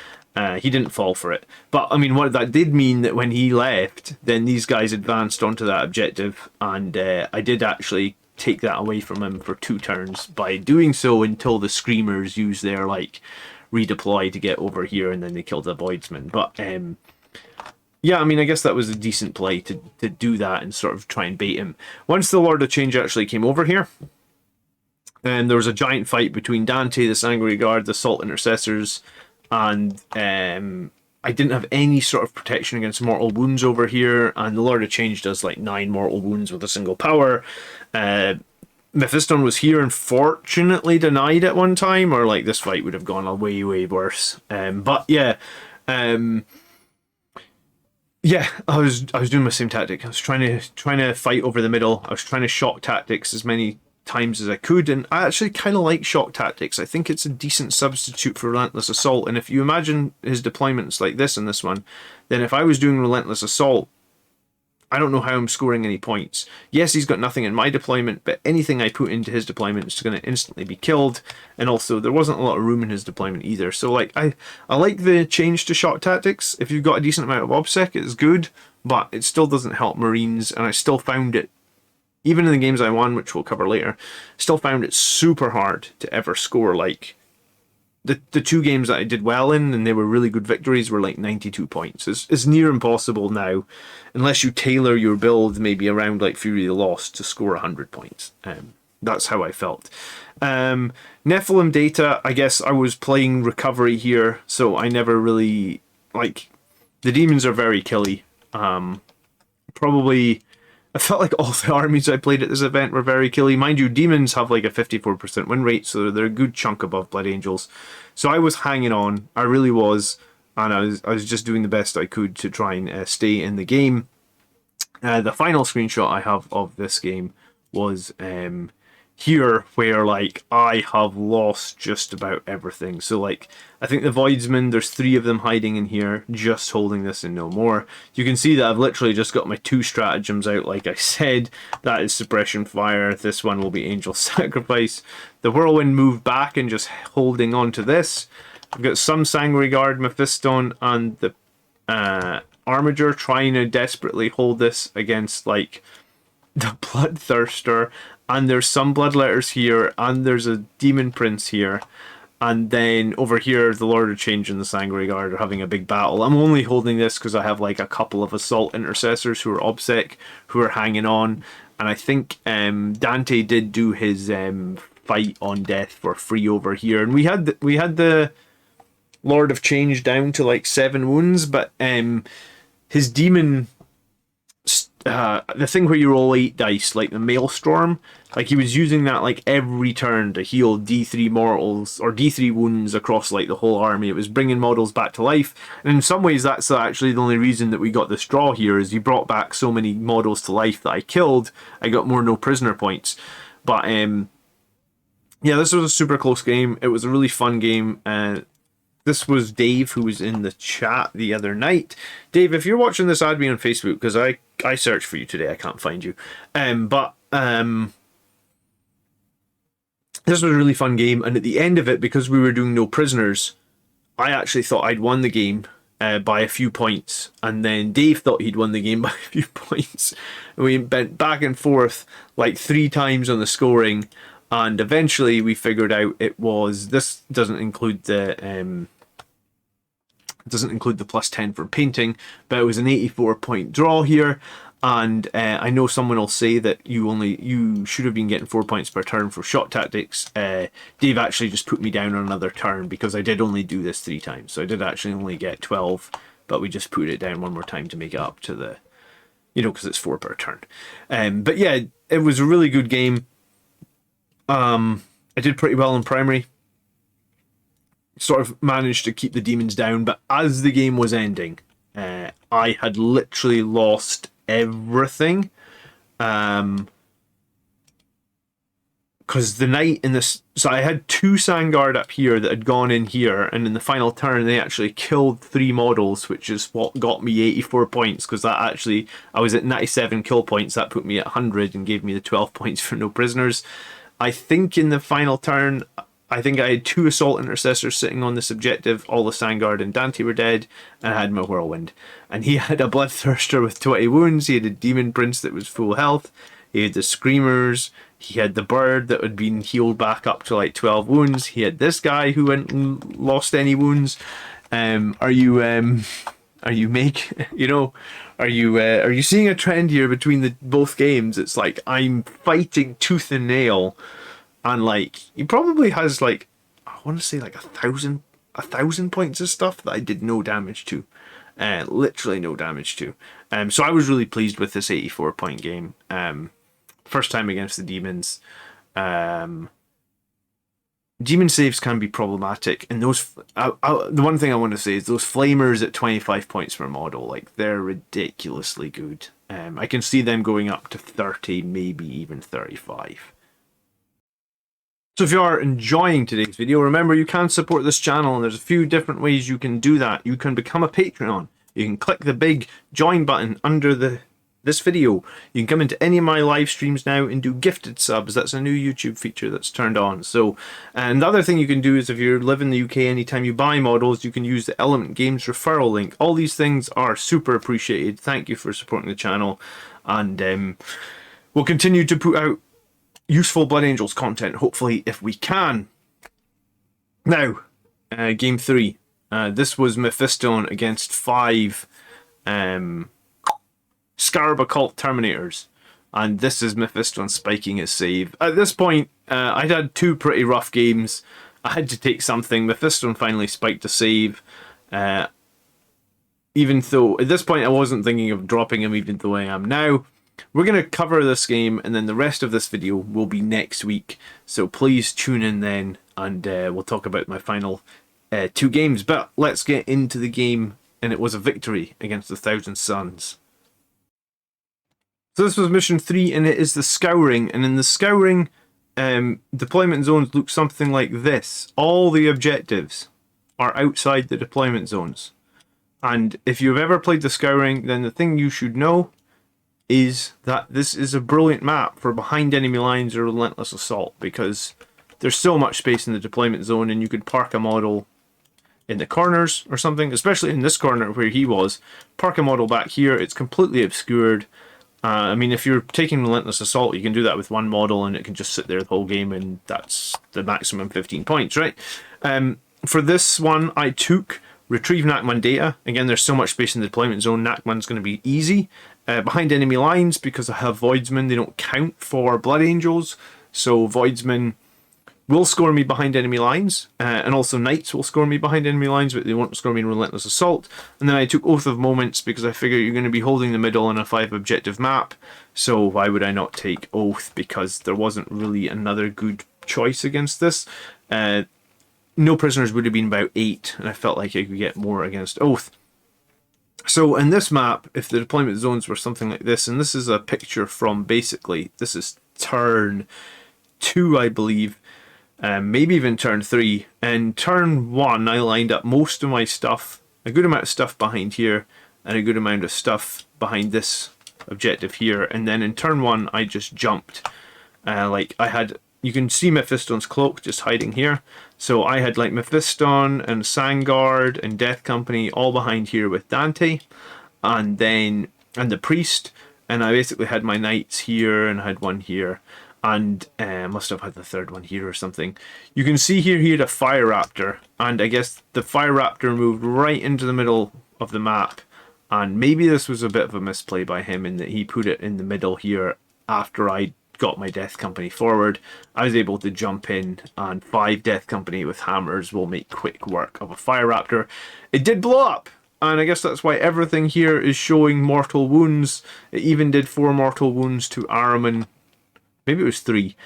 S1: He didn't fall for it. But, I mean, what that did mean that when he left, then these guys advanced onto that objective, and I did actually take that away from him for 2 turns by doing so until the Screamers use their, like, redeploy to get over here, and then they killed the Voidsman. But, yeah, I mean, I guess that was a decent play to do that and sort of try and bait him. Once the Lord of Change actually came over here, and there was a giant fight between Dante, the Sangre Guard, the Assault Intercessors, and I didn't have any sort of protection against mortal wounds over here, and the Lord of Change does like 9 mortal wounds with a single power. Mephiston was here and fortunately denied at one time, or like this fight would have gone way, way worse. But yeah, yeah, I was doing my same tactic. I was trying to fight over the middle. I was trying to shock tactics as many times as I could, and I actually kind of like shock tactics. I think it's a decent substitute for Relentless Assault, and if you imagine his deployments like this in this one, then if I was doing Relentless Assault, I don't know how I'm scoring any points. Yes, he's got nothing in my deployment, but anything I put into his deployment is going to instantly be killed, and also there wasn't a lot of room in his deployment either. So like I like the change to shock tactics. If you've got a decent amount of OBSEC, it's good, but it still doesn't help Marines, and I still found it, even in the games I won, which we'll cover later, still found it super hard to ever score. Like, the 2 games that I did well in, and they were really good victories, were like 92 points. It's near impossible now, unless you tailor your build maybe around like Fury the Lost to score 100 points. That's how I felt. Nephilim data, I guess I was playing recovery here, so I never really, like, the demons are very killy. Probably, I felt like all the armies I played at this event were very killy. Mind you, demons have like a 54% win rate, so they're a good chunk above Blood Angels. So I was hanging on, I really was, and I was just doing the best I could to try and stay in the game. The final screenshot I have of this game was here, where like I have lost just about everything. So like, I think the Voidsmen, there's 3 of them hiding in here, just holding this and no more. You can see that I've literally just got my 2 stratagems out, like I said. That is Suppression Fire. This one will be Angel Sacrifice. The Whirlwind moved back and just holding on to this. I've got some Sangre Guard, Mephiston, and the Armiger trying to desperately hold this against like the Bloodthirster, and there's some Bloodletters here, and there's a Demon Prince here. And then over here, the Lord of Change and the Sanguinary Guard are having a big battle. I'm only holding this because I have like a couple of Assault Intercessors who are OBSEC, who are hanging on. And I think Dante did do his fight on death for free over here. And we had the Lord of Change down to like 7 wounds, but his demon, the thing where you roll 8 dice, like the Maelstrom, like he was using that like every turn to heal D3 mortals or D3 wounds across like the whole army. It was bringing models back to life, and in some ways that's actually the only reason that we got this draw here, is he brought back so many models to life that I killed. I got more no prisoner points, but yeah, this was a super close game. It was a really fun game. This was Dave, who was in the chat the other night. Dave, if you're watching this, add me on Facebook, because I searched for you today. I can't find you. But this was a really fun game. And at the end of it, because we were doing no prisoners, I actually thought I'd won the game by a few points. And then Dave thought he'd won the game by a few points. And we went back and forth like 3 times on the scoring. And eventually we figured out it was, this doesn't include the plus 10 for painting, but it was an 84-point draw here. And I know someone will say that you should have been getting 4 points per turn for shot tactics. Dave actually just put me down on another turn because I did only do this 3 times, so I did actually only get 12, but we just put it down one more time to make it up to the, because it's 4 per turn. But yeah, it was a really good game. I did pretty well in primary. Sort of managed to keep the demons down, but as the game was ending, I had literally lost everything. Because the knight in this, so I had 2 Sandguard up here that had gone in here, and in the final turn they actually killed 3 models, which is what got me 84 points, because that actually, I was at 97 kill points, that put me at 100 and gave me the 12 points for no prisoners. I think in the final turn, I think I had 2 Assault Intercessors sitting on this objective. All the Sandguard and Dante were dead, and I had my Whirlwind. And he had a Bloodthirster with 20 wounds. He had a Demon Prince that was full health. He had the Screamers. He had the Bird that had been healed back up to like 12 wounds. He had this guy who hadn't lost any wounds. Are you seeing a trend here between both games? It's like I'm fighting tooth and nail. And like he probably has like, I want to say like 1,000 points of stuff that I did no damage to, literally no damage to. So I was really pleased with this 84-point game. First time against the demons. Demon saves can be problematic, and those. The one thing I want to say is those flamers at 25 points per model, like they're ridiculously good. I can see them going up to 30, maybe even 35. So if you are enjoying today's video, remember you can support this channel, and there's a few different ways you can do that. You can become a Patreon. You can click the big join button under this video. You can come into any of my live streams now and do gifted subs. That's a new YouTube feature that's turned on. So, and the other thing you can do is if you live in the UK, anytime you buy models, you can use the Element Games referral link. All these things are super appreciated. Thank you for supporting the channel, and we'll continue to put out useful Blood Angels content, hopefully, if we can. Now, game 3. This was Mephiston against 5 Scarab Occult Terminators, and this is Mephiston spiking his save. At this point, I'd had 2 pretty rough games. I had to take something. Mephiston finally spiked a save, even though at this point I wasn't thinking of dropping him, even though I am now. We're going to cover this game, and then the rest of this video will be next week, so please tune in then, and we'll talk about my final 2 games. But let's get into the game, and it was a victory against the Thousand Suns. So this was mission 3, and it is the Scouring, and in the Scouring, deployment zones look something like this. All the objectives are outside the deployment zones, and if you've ever played the Scouring, then the thing you should know is that this is a brilliant map for behind enemy lines or relentless assault, because there's so much space in the deployment zone, and you could park a model in the corners or something, especially in this corner where he was. Park a model back here, it's completely obscured, I mean, if you're taking Relentless Assault, you can do that with one model and it can just sit there the whole game, and that's the maximum 15 points, right? For this one, I took Retrieve Nachman data. Again, there's so much space in the deployment zone, Nachman's going to be easy. Behind enemy lines, because I have Voidsmen, they don't count for Blood Angels, so Voidsmen will score me behind enemy lines, and also Knights will score me behind enemy lines, but they won't score me in Relentless Assault. And then I took Oath of Moments because I figure you're going to be holding the middle on a 5 objective map, so why would I not take Oath, because there wasn't really another good choice against this. No Prisoners would have been about 8, and I felt like I could get more against Oath. So in this map, if the deployment zones were something like this, and this is a picture from basically, this is turn 2, I believe, maybe even turn 3. And turn 1, I lined up most of my stuff, a good amount of stuff behind here, and a good amount of stuff behind this objective here. And then in turn 1, I just jumped. Like I had, you can see Mephiston's cloak just hiding here. So I had like Mephiston and Sangard and Death Company all behind here with Dante, and then the priest. And I basically had my knights here and I had one here. And must have had the third one here or something. You can see here he had a Fire Raptor, and I guess the Fire Raptor moved right into the middle of the map, and maybe this was a bit of a misplay by him in that he put it in the middle here after I got my Death Company forward. I was able to jump in, and 5 Death Company with hammers will make quick work of a Fire Raptor. It did blow up, and I guess that's why everything here is showing mortal wounds. It even did 4 mortal wounds to Ahriman. Maybe it was 3.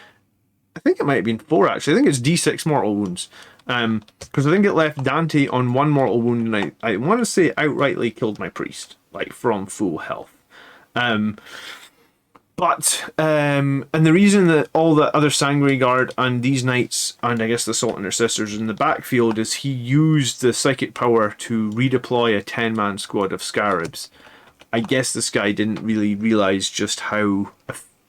S1: I think it might have been 4 actually. I think it's D6 mortal wounds. Because I think it left Dante on 1 mortal wound, and I want to say outrightly killed my priest, like from full health. And the reason that all the other Sanguinary Guard and these knights and I guess the Assault Intercessors in the backfield is he used the psychic power to redeploy a 10-man squad of Scarabs. I guess this guy didn't really realize just how.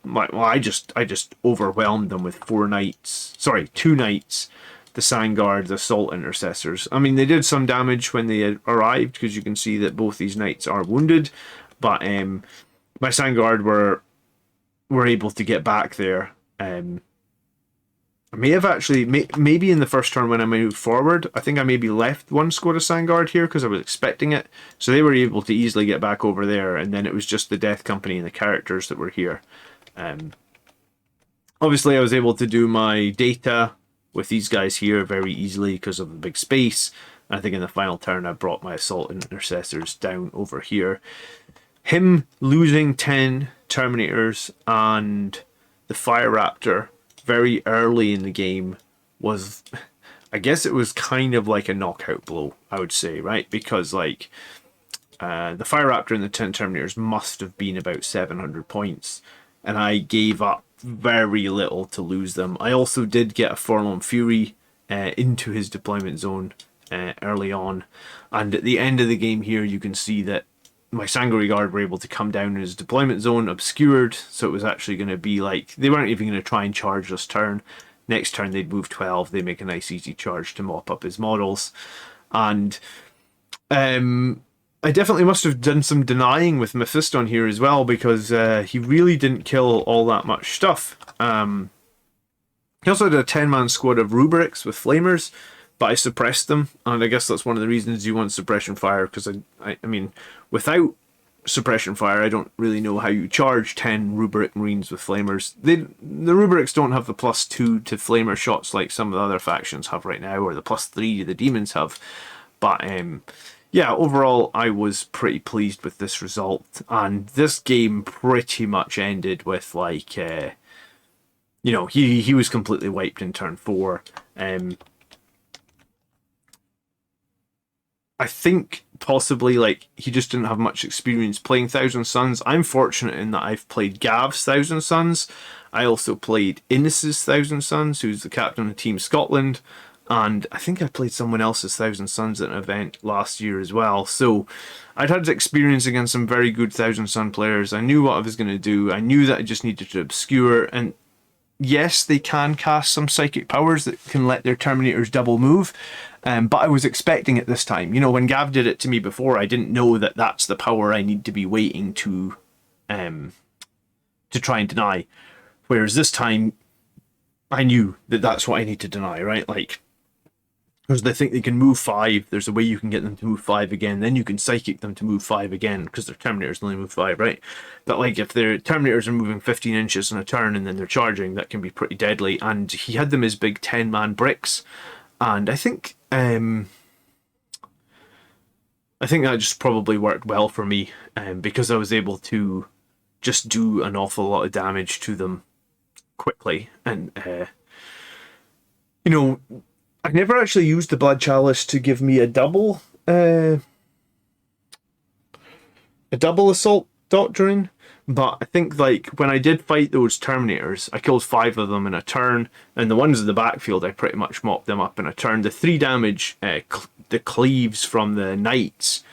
S1: Well, I just overwhelmed them with 2 knights, the Sangard, the Assault Intercessors. I mean, they did some damage when they arrived, because you can see that both these knights are wounded, but my Sangard were able to get back there. I may have actually, maybe in the first turn when I moved forward, I think I maybe left 1 squad of Sangard here because I was expecting it, so they were able to easily get back over there, and then it was just the Death Company and the characters that were here. Obviously I was able to do my data with these guys here very easily because of the big space. I think in the final turn I brought my Assault Intercessors down over here. Him losing 10 Terminators and the Fire Raptor very early in the game was, I guess it was kind of like a knockout blow, I would say, right? Because like the Fire Raptor and the 10 Terminators must have been about 700 points. And I gave up very little to lose them. I also did get a Forlorn Fury into his deployment zone early on. And at the end of the game here, you can see that my Sanguinary Guard were able to come down in his deployment zone, obscured. So it was actually going to be like, they weren't even going to try and charge this turn. Next turn, they'd move 12. They make a nice easy charge to mop up his models. And I definitely must have done some denying with Mephiston here as well, because he really didn't kill all that much stuff. He also had a 10-man squad of Rubrics with Flamers, but I suppressed them, and I guess that's one of the reasons you want Suppression Fire, because I mean, without Suppression Fire, I don't really know how you charge 10 Rubric Marines with Flamers. The Rubrics don't have the +2 to Flamer shots like some of the other factions have right now, or the +3 the Demons have, but yeah, overall, I was pretty pleased with this result, and this game pretty much ended with, like, you know, he was completely wiped in turn 4. I think possibly, like, he just didn't have much experience playing Thousand Sons. I'm fortunate in that I've played Gav's Thousand Sons. I also played Innes's Thousand Sons, who's the captain of Team Scotland. And I think I played someone else's Thousand Sons at an event last year as well. So I'd had experience against some very good Thousand Sun players. I knew what I was going to do. I knew that I just needed to obscure. And yes, they can cast some psychic powers that can let their Terminators double move. But I was expecting it this time. You know, when Gav did it to me before, I didn't know that that's the power I need to be waiting to to try and deny. Whereas this time, I knew that that's what I need to deny, right? Like, because they think they can move 5, there's a way you can get them to move 5 again, then you can psychic them to move 5 again, because their Terminators only move 5, right? But like, if their Terminators are moving 15 inches in a turn and then they're charging, that can be pretty deadly. And he had them as big 10-man bricks, and I think that just probably worked well for me, because I was able to just do an awful lot of damage to them quickly. And you know, I never actually used the Blood Chalice to give me a double assault doctrine, but I think like when I did fight those Terminators, I killed 5 of them in a turn, and the ones in the backfield I pretty much mopped them up in a turn. The 3 damage, the cleaves from the Knights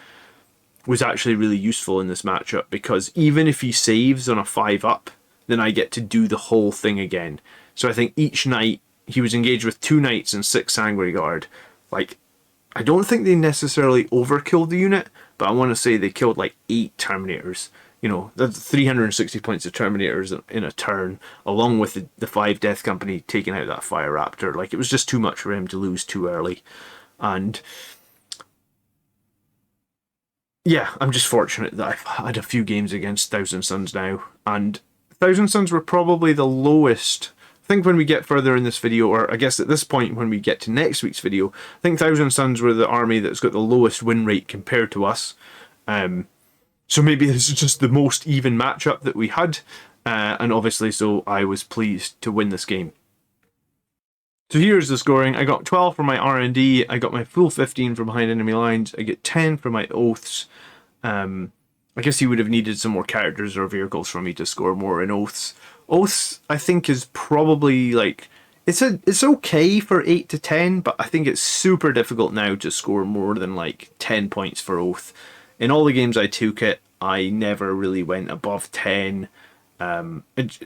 S1: was actually really useful in this matchup, because even if he saves on a 5-up, then I get to do the whole thing again. So I think each Knight, he was engaged with 2 Knights and 6 Sanguinary Guard. Like, I don't think they necessarily overkilled the unit, but I want to say they killed like 8 Terminators. You know, that's 360 points of Terminators in a turn, along with the 5 Death Company taking out that Fire Raptor. Like, it was just too much for him to lose too early. And yeah, I'm just fortunate that I've had a few games against Thousand Suns now, and Thousand Suns were probably the lowest. I think when we get further in this video, or I guess at this point when we get to next week's video, I think Thousand Suns were the army that's got the lowest win rate compared to us. So maybe this is just the most even matchup that we had, and obviously so I was pleased to win this game. So here's the scoring. I got 12 for my R&D, I got my full 15 from behind enemy lines, I get 10 for my oaths. I guess you would have needed some more characters or vehicles for me to score more in oaths. Oaths, I think, is probably like, it's okay for 8 to 10, but I think it's super difficult now to score more than like 10 points for oath. In all the games I took it, I never really went above 10. It's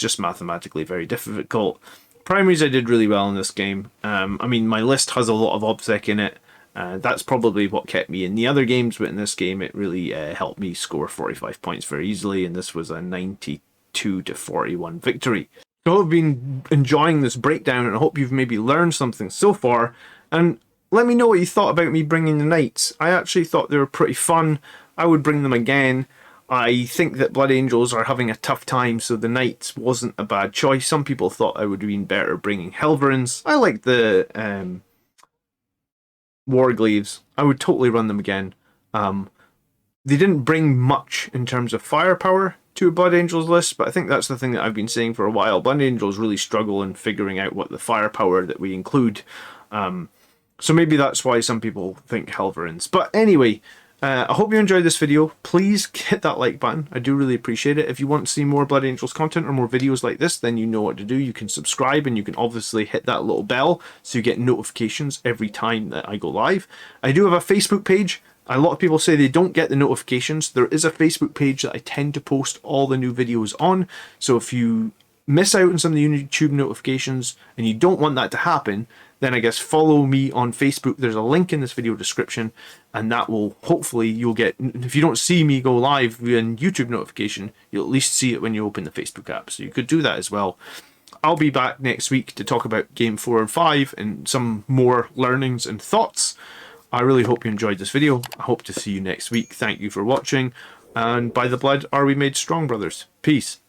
S1: just mathematically very difficult. Primaries I did really well in this game. I mean, my list has a lot of OBSEC in it. That's probably what kept me in the other games, but in this game it really helped me score 45 points very easily, and this was a 92 to 41 victory. So I've been enjoying this breakdown, and I hope you've maybe learned something so far, and let me know what you thought about me bringing the Knights. I actually thought they were pretty fun. I would bring them again. I think that Blood Angels are having a tough time, so the Knights wasn't a bad choice. Some people thought I would have been better bringing Helverins. I like the Wargleaves. I would totally run them again. They didn't bring much in terms of firepower to a Blood Angels list, but I think that's the thing that I've been saying for a while. Blood Angels really struggle in figuring out what the firepower that we include. So maybe that's why some people think Helverins. But anyway, I hope you enjoyed this video. Please hit that like button. I do really appreciate it. If you want to see more Blood Angels content or more videos like this, then you know what to do. You can subscribe, and you can obviously hit that little bell so you get notifications every time that I go live. I do have a Facebook page. A lot of people say they don't get the notifications. There is a Facebook page that I tend to post all the new videos on. So if you miss out on some of the YouTube notifications and you don't want that to happen, then I guess follow me on Facebook. There's a link in this video description, and that will hopefully you'll get, if you don't see me go live via YouTube notification, you'll at least see it when you open the Facebook app. So you could do that as well. I'll be back next week to talk about game 4 and 5 and some more learnings and thoughts. I really hope you enjoyed this video. I hope to see you next week. Thank you for watching, and by the blood are we made strong, brothers. Peace.